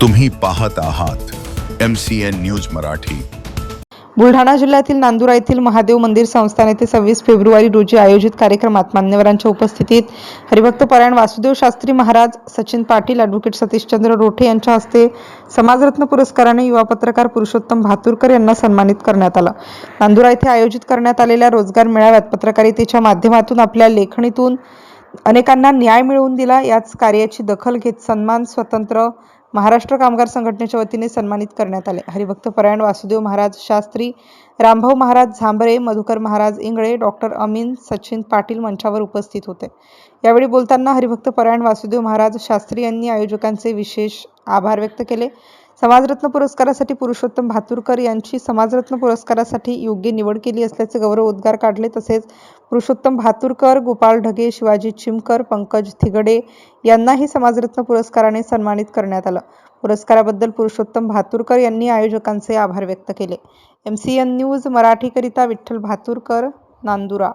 तुम्ही पाहत आहात MCN न्यूज मराठी। बुलढाणा जिल्ह्यातील नांदुरा येथील महादेव मंदिर संस्थान येथे 26 फेब्रुवारी रोजी आयोजित कार्यक्रमात मान्यवरांच्या उपस्थितीत हरिभक्त परायण वासुदेव शास्त्री महाराज, सचिन पाटील, ॲडव्होकेट सतीशचंद्र रोठे यांच्या हस्ते समाजरत्न पुरस्काराने युवा पत्रकार पुरुषोत्तम भातुरकर यांना सन्मानित करण्यात आलं। नांदुरा येथे आयोजित करण्यात आलेल्या रोजगार मेळाव्यात पत्रकारितेच्या माध्यमातून आपल्या लेखणीतून अनेकांना न्याय मिळवून दिला, याच कार्याची दखल घेत सन्मान स्वतंत्र महाराष्ट्र कामगार संघटनेच्या वतीने सन्मानित करण्यात आले। हरिभक्त परायण वासुदेव महाराज शास्त्री, रामभाऊ महाराज झांबरे, मधुकर महाराज इंगळे, डॉक्टर अमीन, सचिन पाटील मंचावर उपस्थित होते। यावेळी बोलताना हरिभक्त परायण वासुदेव महाराज शास्त्री यांनी आयोजकांचे विशेष आभार व्यक्त केले। समाजरत्न पुरस्कारासाठी पुरुषोत्तम भातुरकर यांची समाजरत्न पुरस्कारासाठी योग्य निवड केली असल्याचे गौरवोद्गार काढले। तसेच पुरुषोत्तम भातुरकर, गोपाळ ढगे, शिवाजी चिमकर, पंकज थिगडे यांनाही समाजरत्न पुरस्काराने सन्मानित करण्यात आलं। पुरस्काराबद्दल पुरुषोत्तम भातुरकर यांनी आयोजकांचे आभार व्यक्त केले। MCN न्यूज मराठीकरिता विठ्ठल भातुरकर, नांदुरा।